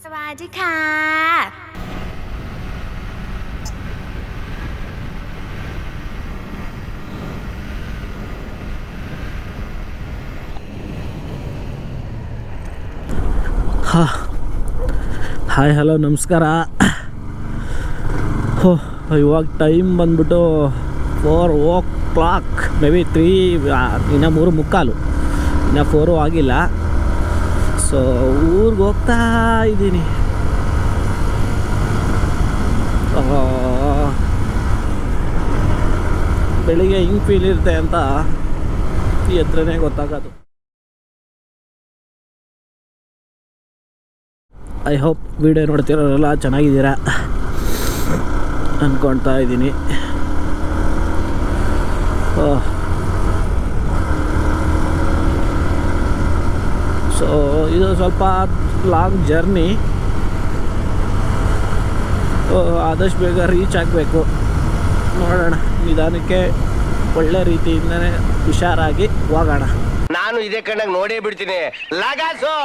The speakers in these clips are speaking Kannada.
สวัสดีค่ะಹಾಯ್ ಹಲೋ ನಮಸ್ಕಾರ. ಇವಾಗ ಟೈಮ್ ಬಂದ್ಬಿಟ್ಟು 4 o'clock, ಮೇ ಬಿ 3, ಇನ್ನು 3:45, ಇನ್ನು 4 ಆಗಿಲ್ಲ. ಸೊ ಊರಿಗೆ ಹೋಗ್ತಾ ಇದ್ದೀನಿ. ಬೆಳಿಗ್ಗೆ ಹಿಂಗೆ ಫೀಲ್ ಇರುತ್ತೆ ಅಂತ ಎದ್ರೇ ಗೊತ್ತಾಗೋದು. ಐ ಹೋಪ್ ವಿಡಿಯೋ ನೋಡ್ತಿರೋರೆಲ್ಲ ಚೆನ್ನಾಗಿದ್ದೀರಾ ಅಂದ್ಕೊಳ್ತಾ ಇದ್ದೀನಿ. ಸೊ ಇದು ಸ್ವಲ್ಪ ಲಾಂಗ್ ಜರ್ನಿ. ಆದಷ್ಟು ಬೇಗ ರೀಚ್ ಆಗಬೇಕು. ನೋಡೋಣ, ನಿಧಾನಕ್ಕೆ ಒಳ್ಳೆ ರೀತಿಯಿಂದನೇ ಹುಷಾರಾಗಿ ಹೋಗೋಣ. ನಾನು ಇದೇ ಕಣ್ಣಾಗ ನೋಡೇ ಬಿಡ್ತೀನಿ. ಲಗಾಸು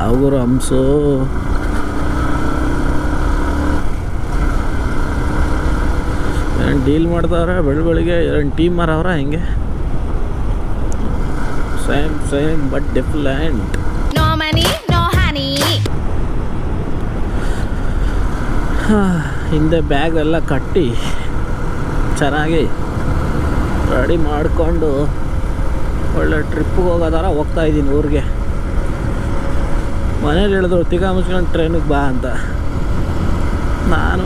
ಅವರು ಹಂಸು ಡೀಲ್ ಮಾಡ್ತಾವ್ರೆ. ಬೆಳಿಗ್ಗೆ 2 ಟೀಮ್ ಮಾರವ್ರ ಹೆಂಗೆ? Same but different. No money no honey. ಹಿಂದೆ ಬ್ಯಾಗ್ ಎಲ್ಲ ಕಟ್ಟಿ ಚೆನ್ನಾಗಿ ರೆಡಿ ಮಾಡಿಕೊಂಡು ಒಳ್ಳೆ ಟ್ರಿಪ್ಪಿಗೆ ಹೋಗೋ ಥರ ಹೋಗ್ತಾ ಇದ್ದೀನಿ ಊರಿಗೆ. ಮನೇಲಿ ಹೇಳಿದ್ರು ತಿಗ ಮುಚ್ಕೊಂಡು ಟ್ರೈನಿಗೆ ಬಾ ಅಂತ. ನಾನು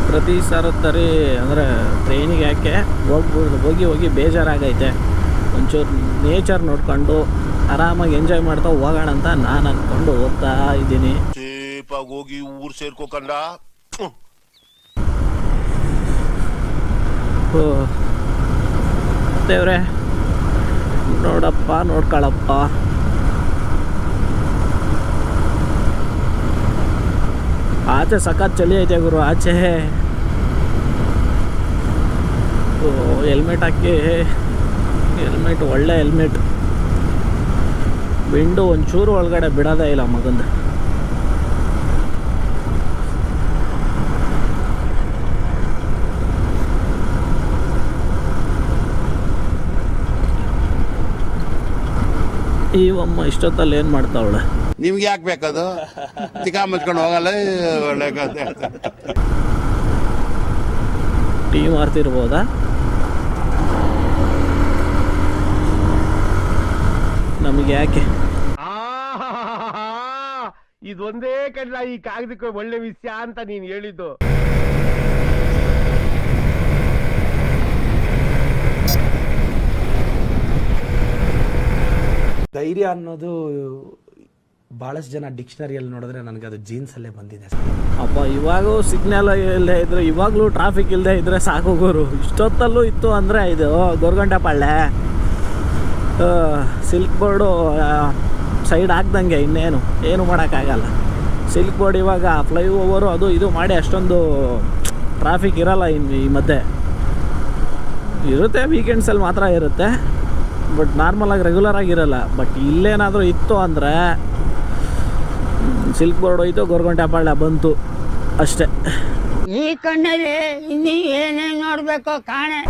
ಪ್ರತಿ ಸರಿ ಅಂದರೆ ಟ್ರೈನಿಗೆ ಯಾಕೆ ಹೋಗಿ ಬೇಜಾರಾಗೈತೆ. ಒಂಚೂರು ನೇಚರ್ ನೋಡ್ಕೊಂಡು ಆರಾಮಾಗಿ ಎಂಜಾಯ್ ಮಾಡ್ತಾ ಹೋಗೋಣ ಅಂತ ನಾನು ಅಂದ್ಕೊಂಡು ಹೋಗ್ತಾ ಇದ್ದೀನಿ. ಸೇಫಾಗಿ ಹೋಗಿ ಊರು ಸೇರ್ಕೋಕಂಡ. ದೇವ್ರೆ ನೋಡಪ್ಪ, ನೋಡ್ಕೊಳಪ್ಪ. ಆಚೆ ಸಖತ್ ಚಳಿ ಐತೆ ಗುರು. ಆಚೆ ಹೆಲ್ಮೆಟ್ ಹಾಕಿ, ಹೆಲ್ಮೆಟ್ ಒಳ್ಳೆ ಹೆಲ್ಮೆಟ್. ವಿಂಡು ಒಂಚೂರು ಒಳಗಡೆ ಬಿಡೋದೇ ಇಲ್ಲ ಮಗಂದು. ಈ ಅಮ್ಮ ಇಷ್ಟೊತ್ತಲ್ಲಿ ಏನು ಮಾಡ್ತಾವಳೆ? ನಿಮ್ಗೆ ಯಾಕೆ ಬೇಕದು? ತಿಕಾ ಮುಚ್ಕೊಂಡು ಹೋಗಲ್ಲ. ಒಳ್ಳೆ ಟೀ ಮಾರ್ತಿರ್ಬೋದಾ? ನಮಗೆ ಯಾಕೆ? ಇದೊಂದೇ ಕಡ್ಲ ಈ ಕಾಗದಕ್ಕೆ ಒಳ್ಳೆ ವಿಷಯ ಅಂತ ನೀನ್ ಹೇಳಿದ್ದು. ಧೈರ್ಯ ಅನ್ನೋದು ಭಾಳಷ್ಟು ಜನ ಡಿಕ್ಷನರಿಯಲ್ಲಿ ನೋಡಿದ್ರೆ ನನಗೆ ಅದು ಜೀನ್ಸಲ್ಲೇ ಬಂದಿದೆ. ಅಪ್ಪ, ಇವಾಗೂ ಸಿಗ್ನಲ್ ಇಲ್ಲದೆ ಇದ್ರೆ, ಇವಾಗಲೂ ಟ್ರಾಫಿಕ್ ಇಲ್ಲದೆ ಇದ್ರೆ ಸಾಕು ಗುರು. ಇಷ್ಟೊತ್ತಲ್ಲೂ ಇತ್ತು ಅಂದರೆ ಇದು ಗೊರಗುಂಟೆಪಾಳ್ಯ ಸಿಲ್ಕ್ ಬೋರ್ಡು ಸೈಡ್ ಹಾಕ್ದಂಗೆ ಏನು ಮಾಡೋಕ್ಕಾಗಲ್ಲ. ಸಿಲ್ಕ್ ಬೋರ್ಡ್ ಇವಾಗ ಫ್ಲೈ ಓವರು ಅದು ಇದು ಮಾಡಿ ಅಷ್ಟೊಂದು ಟ್ರಾಫಿಕ್ ಇರಲ್ಲ ಈ ಮಧ್ಯೆ. ಇರುತ್ತೆ, ವೀಕೆಂಡ್ಸಲ್ಲಿ ಮಾತ್ರ ಇರುತ್ತೆ, ಬಟ್ ನಾರ್ಮಲಾಗಿ ರೆಗ್ಯುಲರಾಗಿ ಇರಲ್ಲ. ಬಟ್ ಇಲ್ಲೇನಾದರೂ ಇತ್ತು ಅಂದರೆ ಸಿಲ್ಕ್ ಬೋರ್ಡ್ ಹೋಯ್ತು, ಗೊರಗುಂಟೆಪಾಳ್ಯ ಬಂತು ಅಷ್ಟೇ. ಈ ಕಣ್ಣಲ್ಲಿ ಇನ್ನೂ ಏನೇನು ನೋಡಬೇಕೋ ಕಾಣೆ.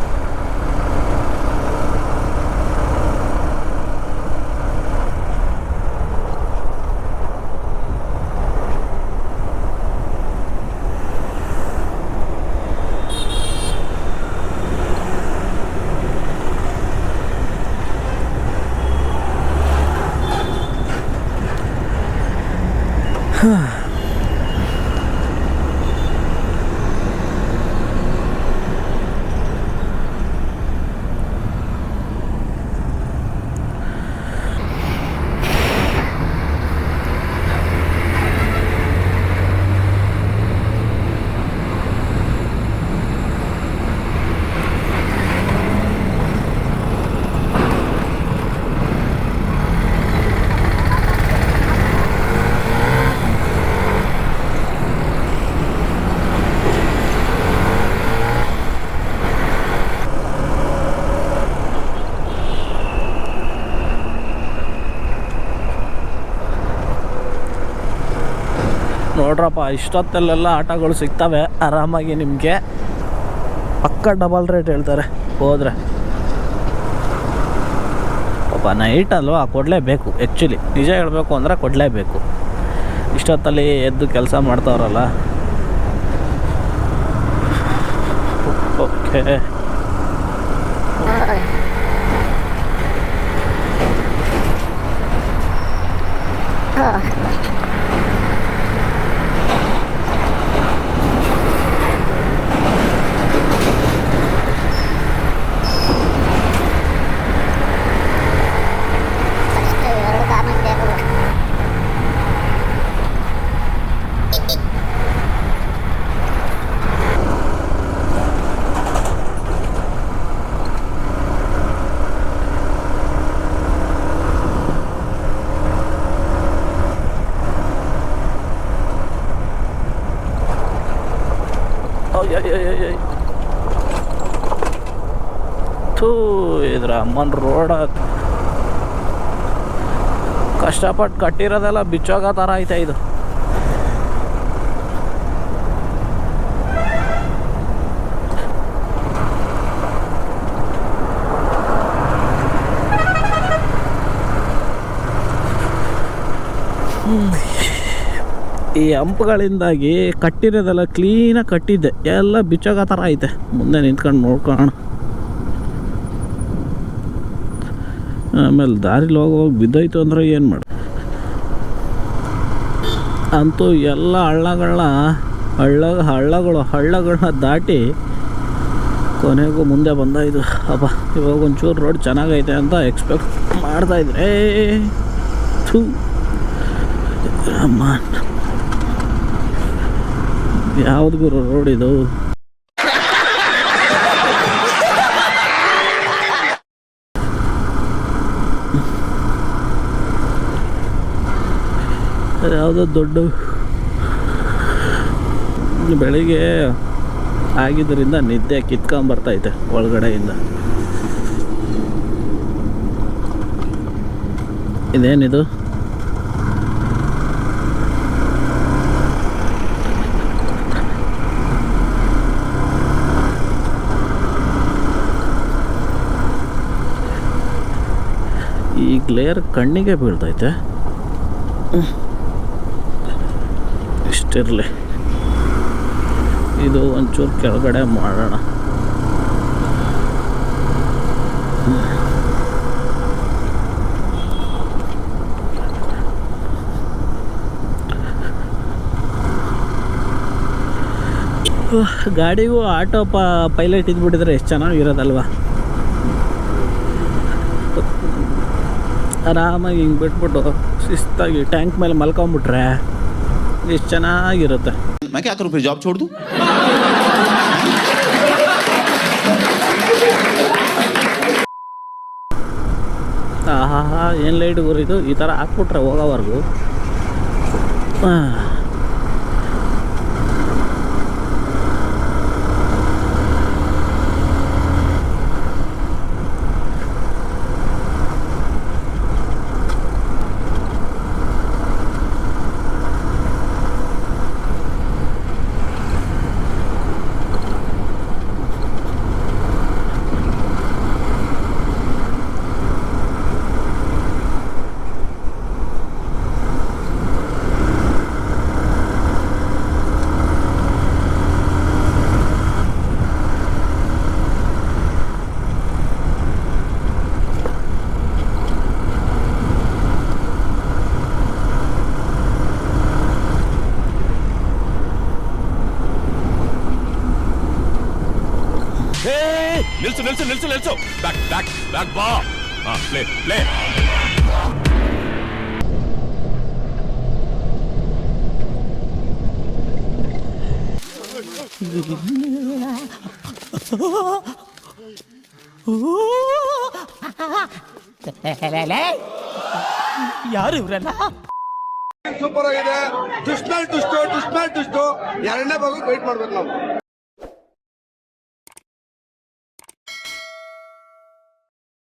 ನೋಡ್ರಪ್ಪ, ಇಷ್ಟೊತ್ತಲ್ಲೆಲ್ಲ ಆಟೋಗಳು ಸಿಗ್ತವೆ ಆರಾಮಾಗಿ ನಿಮಗೆ. ಪಕ್ಕ ಡಬಲ್ ರೇಟ್ ಹೇಳ್ತಾರೆ ಹೋದರೆ. ಪಾಪ ನೈಟ್ ಅಲ್ವಾ, ಕೊಡಲೇಬೇಕು. ಆ್ಯಕ್ಚುಲಿ ನಿಜ ಹೇಳಬೇಕು ಅಂದರೆ ಕೊಡಲೇಬೇಕು. ಇಷ್ಟೊತ್ತಲ್ಲಿ ಎದ್ದು ಕೆಲಸ ಮಾಡ್ತಾವ್ರಲ್ಲ. ಓಕೆ, ಇದ್ರ ಅಮ್ಮನ ರೋಡ ಕಷ್ಟಪಟ್ಟು ಕಟ್ಟಿರೋದೆಲ್ಲ ಬಿಚ್ಚೋಗೋ ಥರ ಐತೆ ಇದು. ಈ ಹಂಪ್ಗಳಿಂದಾಗಿ ಕಟ್ಟಿರೋದೆಲ್ಲ ಕ್ಲೀನಾಗಿ ಕಟ್ಟಿದ್ದೆ, ಎಲ್ಲ ಬಿಚ್ಚೋಗೋ ಥರ ಐತೆ. ಮುಂದೆ ನಿಂತ್ಕೊಂಡು ನೋಡ್ಕೊಳ್ಳೋಣ. ಆಮೇಲೆ ದಾರಿಲಿ ಹೋಗೋವಾಗ ಬಿದ್ದೋಯ್ತು ಅಂದರೆ ಏನು ಮಾಡಿ. ಅಂತೂ ಎಲ್ಲ ಹಳ್ಳಗಳನ್ನ ದಾಟಿ ಕೊನೆಗೂ ಮುಂದೆ ಬಂದಾಯಿತು. ಅಪ್ಪ, ಇವಾಗ ಒಂಚೂರು ರೋಡ್ ಚೆನ್ನಾಗೈತೆ ಅಂತ ಎಕ್ಸ್ಪೆಕ್ಟ್ ಮಾಡ್ತಾಯಿದ್ರೆ ಥೂ ಅಮ್ಮ, ಯಾವ್ದು ಗುರು ರೋಡ್ ಇದು? ಯಾವುದೋ ದೊಡ್ಡ ಬೆಳಿಗ್ಗೆ ಆಗಿದ್ದರಿಂದ ನಿದ್ದೆ ಕಿತ್ಕೊಂಬರ್ತೈತೆ ಒಳಗಡೆಯಿಂದ. ಇದೇನಿದು? ಈ ಗ್ಲೇರ್ ಕಣ್ಣಿಗೆ ಬೀಳ್ತೈತೆ. ಇಷ್ಟಿರಲಿ, ಇದು ಒಂಚೂರು ಕೆಳಗಡೆ ಮಾಡೋಣ. ಗಾಡಿಗೂ ಆಟೋ ಪೈಲಟ್ ಇದ್ಬಿಟ್ಟಿದ್ರೆ ಎಷ್ಟು ಚೆನ್ನಾಗಿರೋದಲ್ವ. ಆರಾಮಾಗಿ ಹಿಂಗೆ ಬಿಟ್ಬಿಟ್ಟು ಶಿಸ್ತಾಗಿ ಟ್ಯಾಂಕ್ ಮೇಲೆ ಮಲ್ಕೊಂಬಿಟ್ರೆ ಎಷ್ಟು ಚೆನ್ನಾಗಿರುತ್ತೆ. मैं क्या करूं फिर, जॉब छोड़ दूं? ಆಹಾ, ಏನು ಲೈಟ್ ಗುರಿದು ಈ ಥರ ಹಾಕ್ಬಿಟ್ರೆ ಹೋಗೋವರೆಗೂ. ನಿಲ್ಸು ನಿಲ್ಸು ನಿಲ್ಸು ನಿಲ್ಸು. ಬ್ಯಾಕ್ ಬ್ಯಾಕ್ ಬ್ಯಾಕ್ ಬಾ. Play play. ಯಾರು ಇವರೆಲ್ಲ? ಸೂಪರ್ ಆಗಿದೆ. ದುಷ್ಟ ಎರಡನೇ ಭಾಗ ವೇಟ್ ಮಾಡ್ಬೇಕು ನಾವು.